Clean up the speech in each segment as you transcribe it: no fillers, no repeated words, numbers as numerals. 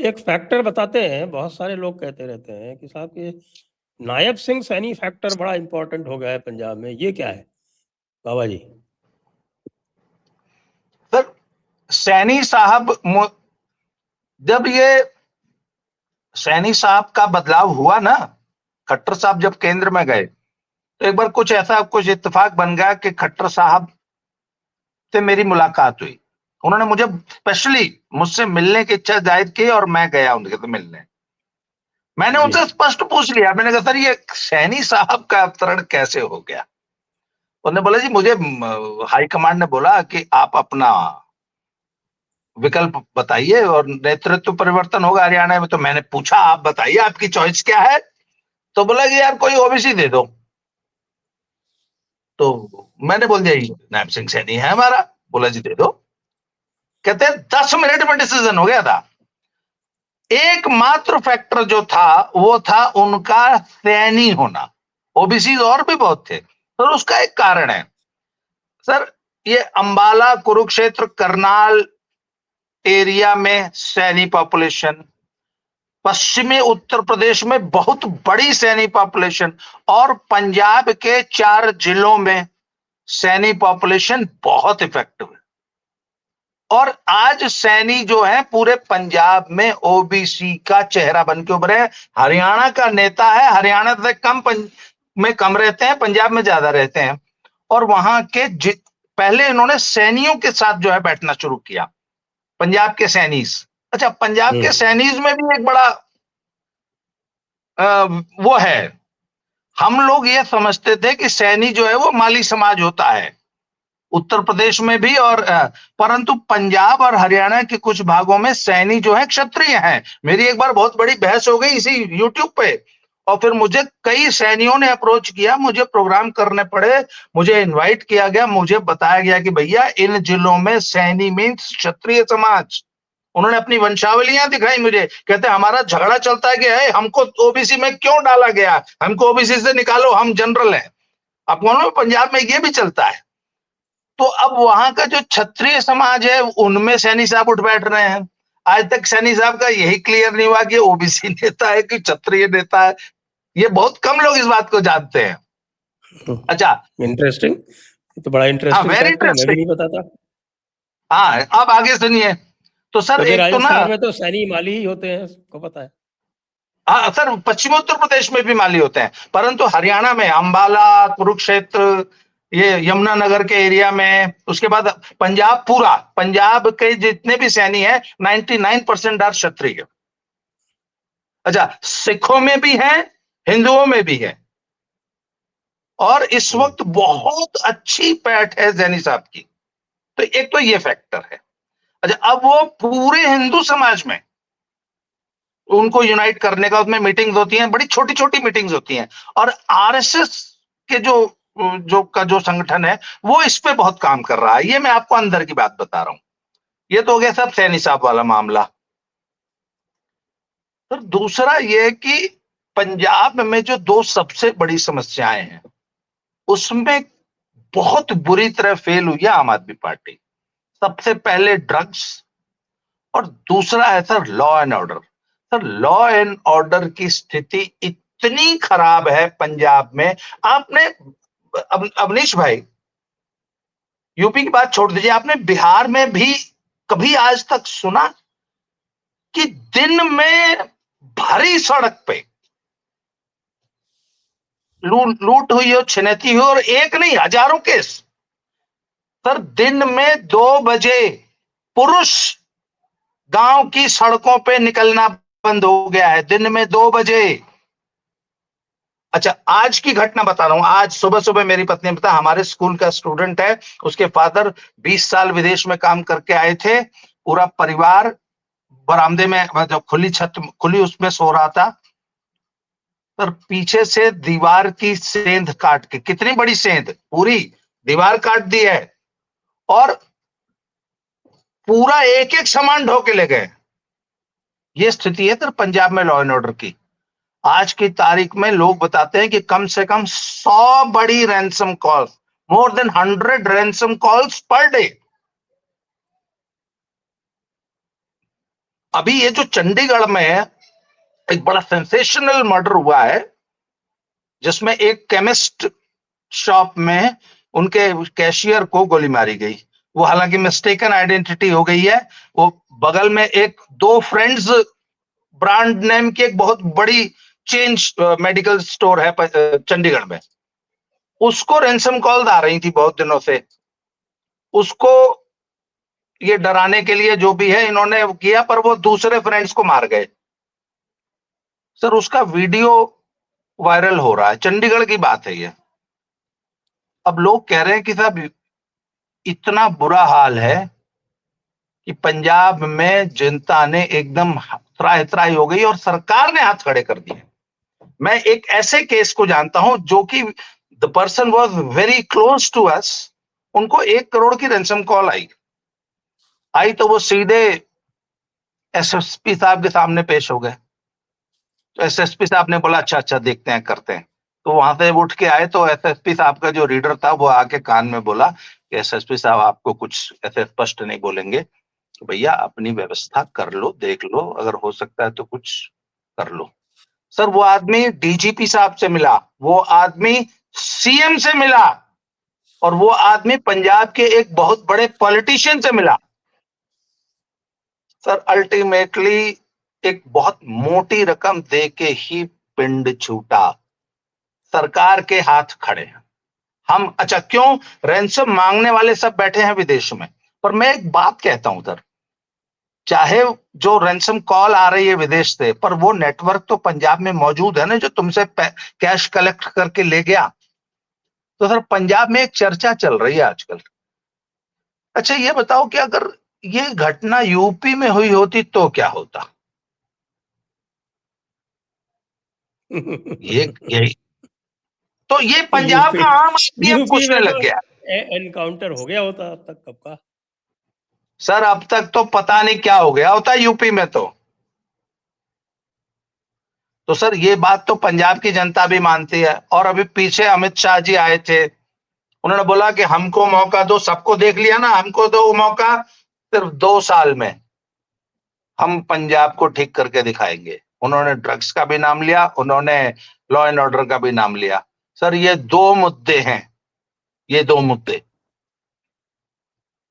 एक फैक्टर बताते हैं, बहुत सारे लोग कहते रहते हैं कि साहब ये नायब सिंह सैनी फैक्टर बड़ा इंपॉर्टेंट हो गया है पंजाब में, ये क्या है बाबा जी? सर सैनी साहब, जब ये सैनी साहब का बदलाव हुआ ना, खट्टर साहब जब केंद्र में गए तो एक बार कुछ इत्तेफाक बन गया कि खट्टर साहब से मेरी मुलाकात हुई। उन्होंने मुझे स्पेशली मुझसे मिलने की इच्छा जाहिर की और मैं गया उनके से मिलने। मैंने जी उनसे स्पष्ट पूछ लिया, मैंने कहा सर ये सैनी साहब का अवतरण कैसे हो गया? उन्होंने बोला जी मुझे हाईकमांड ने बोला कि आप अपना विकल्प बताइए और नेतृत्व परिवर्तन होगा हरियाणा में। तो मैंने पूछा आप बताइए आपकी चॉइस क्या है? तो बोला कि यार कोई ओबीसी दे दो। तो मैंने बोल दिया नायब सिंह सैनी है हमारा। बोला जी दे दो। कहते हैं 10 मिनट में डिसीजन हो गया था। एकमात्र फैक्टर जो था वो था उनका सैनी होना। ओबीसी और भी बहुत थे, तो उसका एक कारण है सर, ये अंबाला, कुरुक्षेत्र, करनाल एरिया में सैनी पॉपुलेशन, पश्चिमी उत्तर प्रदेश में बहुत बड़ी सैनी पॉपुलेशन, और पंजाब के 4 जिलों में सैनी पॉपुलेशन बहुत इफेक्टिव है। और आज सैनी जो है पूरे पंजाब में ओबीसी का चेहरा बन के उभरे। हरियाणा का नेता है, हरियाणा से में कम रहते हैं, पंजाब में ज्यादा रहते हैं। और वहां के पहले इन्होंने सैनियों के साथ जो है बैठना शुरू किया, पंजाब के सैनीज। अच्छा, पंजाब के सैनीज में भी एक बड़ा वो है, हम लोग ये समझते थे कि सैनी जो है वो माली समाज होता है उत्तर प्रदेश में भी, और परंतु पंजाब और हरियाणा के कुछ भागों में सैनी जो है क्षत्रिय हैं। मेरी एक बार बहुत बड़ी बहस हो गई इसी यूट्यूब पे, और फिर मुझे कई सैनियों ने अप्रोच किया, मुझे प्रोग्राम करने पड़े, मुझे इनवाइट किया गया, मुझे बताया गया कि भैया इन जिलों में सैनी मीन्स क्षत्रिय समाज। उन्होंने अपनी वंशावलियां दिखाई मुझे, कहते हमारा झगड़ा चलता है कि है हमको ओबीसी में क्यों डाला गया, हमको ओबीसी से निकालो, हम जनरल हैं। अब मानो पंजाब में ये भी चलता है। तो अब वहां का जो क्षत्रिय समाज है उनमें सैनी साहब उठ बैठ रहे हैं। आज तक सैनी साहब का यही क्लियर नहीं हुआ कि ओबीसी नेता है कि क्षत्रिय नेता है। ये बहुत कम लोग इस बात को जानते हैं। अच्छा, इंटरेस्टिंग, तो बड़ा हाँ इंटरेस्टिंग वेरी फैक्ट है, मैं भी इंटरेस्टिंग। नहीं पता था। हाँ अब आगे सुनिए। तो सर क्योंकि एक तो ना, राजस्थान में तो सैनी माली ही होते हैं, सबको पता है। हाँ सर पश्चिमी उत्तर प्रदेश में भी माली होते हैं, परंतु हरियाणा में अंबाला, कुरुक्षेत्र, ये यमुनानगर के एरिया में, उसके बाद पंजाब, पूरा पंजाब के जितने भी सैनी हैं 99% आर क्षत्रिय। अच्छा, सिखों में भी है, हिंदुओं में भी है, और इस वक्त बहुत अच्छी पैठ है सैनी साहब की। तो एक तो ये फैक्टर है। अच्छा, अब वो पूरे हिंदू समाज में उनको यूनाइट करने का, उसमें मीटिंग्स होती हैं, बड़ी छोटी छोटी मीटिंग्स होती हैं, और आरएसएस के जो संगठन है वो इस पे बहुत काम कर रहा है। ये मैं आपको अंदर की बात बता रहा हूं। ये तो हो गया सब सैनी साहब वाला मामला। तो दूसरा ये कि पंजाब में जो 2 सबसे बड़ी समस्याएं हैं उसमें बहुत बुरी तरह फेल हुई है आम आदमी पार्टी। सबसे पहले ड्रग्स, और दूसरा है sir law and order. Sir law and order की स्थिति इतनी खराब है पंजाब में। आपने अवनीश भाई, यूपी की बात छोड़ दीजिए, आपने बिहार में भी कभी आज तक सुना कि दिन में भारी सड़क पे लूट हुई हो, छिनैती हुई, और एक नहीं हजारों केस। सर दिन में 2 बजे पुरुष गांव की सड़कों पे निकलना बंद हो गया है, दिन में 2 बजे। अच्छा, आज की घटना बता रहा हूं। आज सुबह सुबह मेरी पत्नी ने बताया, हमारे स्कूल का स्टूडेंट है, उसके फादर 20 साल विदेश में काम करके आए थे, पूरा परिवार बरामदे में, मतलब खुली छत, खुली उसमें सो रहा था। पर पीछे से दीवार की सेंध काट के, कितनी बड़ी सेंध, पूरी दीवार काट दी है, और पूरा एक एक सामान ढो के ले गए। ये स्थिति है सर पंजाब में लॉ एंड ऑर्डर की। आज की तारीख में लोग बताते हैं कि कम से कम 100 बड़ी ransom call, more than 100 ransom calls per day. अभी ये जो चंडीगढ़ में एक बड़ा सेंसेशनल मर्डर हुआ है, जिसमें एक केमिस्ट शॉप में उनके कैशियर को गोली मारी गई। वो हालांकि मिस्टेकन आइडेंटिटी हो गई है। वो बगल में एक दो फ्रेंड्स ब्रांड नेम की एक बहुत बड़ी चेन मेडिकल स्टोर है चंडीगढ़ में, उसको रैंसम कॉल आ रही थी बहुत दिनों से। उसको ये डराने के लिए जो भी है इन्होंने किया, पर वो दूसरे फ्रेंड्स को मार गए। सर उसका वीडियो वायरल हो रहा है, चंडीगढ़ की बात है ये। अब लोग कह रहे हैं कि साहब इतना बुरा हाल है कि पंजाब में जनता ने एकदम त्राही त्राही हो गई और सरकार ने हाथ खड़े कर दिए। मैं एक ऐसे केस को जानता हूं जो कि the person was very close to us, उनको 1 करोड़ की रैंसम कॉल आई तो वो सीधे एसएसपी साहब के सामने पेश हो गए। तो एसएसपी साहब ने बोला अच्छा अच्छा देखते हैं करते हैं। तो वहां से उठ के आए तो एसएसपी साहब का जो रीडर था वो आके कान में बोला कि एसएसपी साहब आपको कुछ ऐसे स्पष्ट नहीं बोलेंगे, तो भैया अपनी व्यवस्था कर लो, देख लो, अगर हो सकता है तो कुछ कर लो। सर वो आदमी डीजीपी साहब से मिला, वो आदमी सीएम से मिला, और वो आदमी पंजाब के एक बहुत बड़े पॉलिटिशियन से मिला। सर अल्टीमेटली एक बहुत मोटी रकम दे के ही पिंड छूटा, सरकार के हाथ खड़े हैं हम। अच्छा क्यों? रैंसम मांगने वाले सब बैठे हैं विदेश में। पर मैं एक बात कहता हूं सर, चाहे जो रैंसम कॉल आ रही है विदेश से, पर वो नेटवर्क तो पंजाब में मौजूद है ना, जो तुमसे कैश कलेक्ट करके ले गया। तो सर पंजाब में एक चर्चा चल रही है आजकल। अच्छा ये बताओ कि अगर ये घटना यूपी में हुई होती तो क्या होता? यही तो ये पंजाब यूपी का आम आदमी अब यूपी पूछने में लग तो गया। एनकाउंटर हो गया होता अब तक कब का। सर अब तक तो पता नहीं क्या हो गया होता यूपी में। तो सर ये बात तो पंजाब की जनता भी मानती है। और अभी पीछे अमित शाह जी आए थे, उन्होंने बोला कि हमको मौका दो, सबको देख लिया ना, हमको दो मौका, सिर्फ 2 साल में हम पंजाब को ठीक करके दिखाएंगे। उन्होंने ड्रग्स का भी नाम लिया, उन्होंने लॉ एंड ऑर्डर का भी नाम लिया। सर ये 2 मुद्दे हैं, ये 2 मुद्दे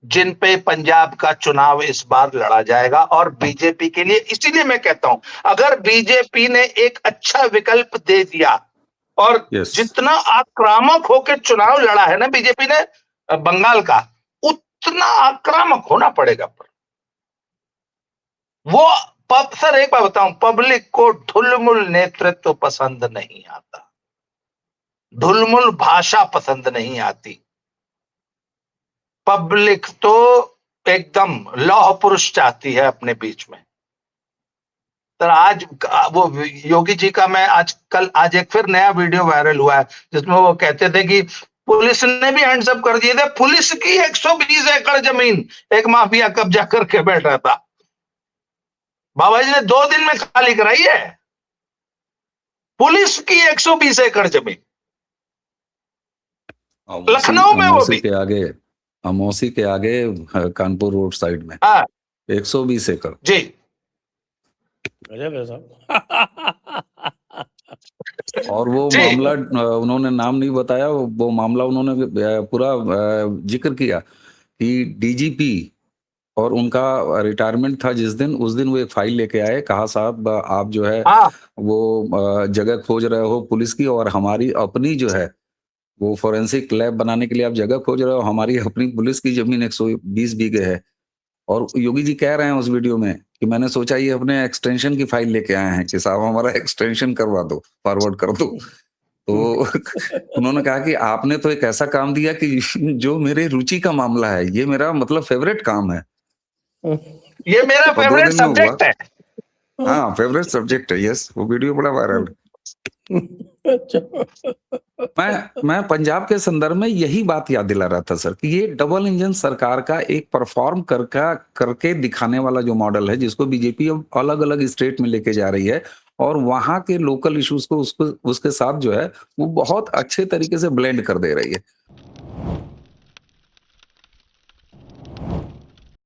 जिन पे पंजाब का चुनाव इस बार लड़ा जाएगा। और बीजेपी के लिए, इसीलिए मैं कहता हूं अगर बीजेपी ने एक अच्छा विकल्प दे दिया, और जितना आक्रामक होकर चुनाव लड़ा है ना बीजेपी ने बंगाल का, उतना आक्रामक होना पड़ेगा। पर वो सर एक बात बताऊं, पब्लिक को ढुलमुल नेतृत्व पसंद नहीं आता, ढुलमुल भाषा पसंद नहीं आती। पब्लिक तो एकदम लौह पुरुष चाहती है अपने बीच में। तो आज वो योगी जी का मैं आज एक फिर नया वीडियो वायरल हुआ है, जिसमें वो कहते थे कि पुलिस ने भी हैंड्स अप कर दिए थे। पुलिस की 120 एकड़ जमीन एक माफिया कब्जा करके बैठ रहा था, बाबा जी ने 2 दिन में खाली कराई है पुलिस की 120 एकड़ जमीन, लखनऊ में वो भी अमौसी के आगे कानपुर रोड साइड में। हाँ 120 एकड़ जी। गजब है साहब। और वो मामला उन्होंने नाम नहीं बताया, वो मामला उन्होंने पूरा जिक्र किया कि डीजीपी और उनका रिटायरमेंट था जिस दिन, उस दिन वो एक फाइल लेके आए, कहा साहब आप जो है वो जगह खोज रहे हो पुलिस की, और हमारी अपनी जो है वो फोरेंसिक लैब बनाने के लिए आप जगह खोज रहे हो, हमारी अपनी पुलिस की जमीन 120 बीघे है। और योगी जी कह रहे हैं उस वीडियो में कि मैंने सोचा ये अपने एक्सटेंशन की फाइल लेके आए हैं कि साहब हमारा एक्सटेंशन करवा दो, फॉरवर्ड कर दो। तो उन्होंने कहा कि आपने तो एक ऐसा काम दिया कि जो मेरे रुचि का मामला है, ये मेरा मतलब फेवरेट काम है, ये मेरा फेवरेट सब्जेक्ट है। हाँ फेवरेट सब्जेक्ट है। यस, वो वीडियो बड़ा वायरल है। मैं पंजाब के संदर्भ में यही बात याद दिला रहा था सर कि ये डबल इंजन सरकार का एक परफॉर्म करके दिखाने वाला जो मॉडल है, जिसको बीजेपी अब अलग अलग स्टेट में लेके जा रही है, और वहां के लोकल इश्यूज को उसके साथ जो है वो बहुत अच्छे तरीके से ब्लेंड कर दे रही है।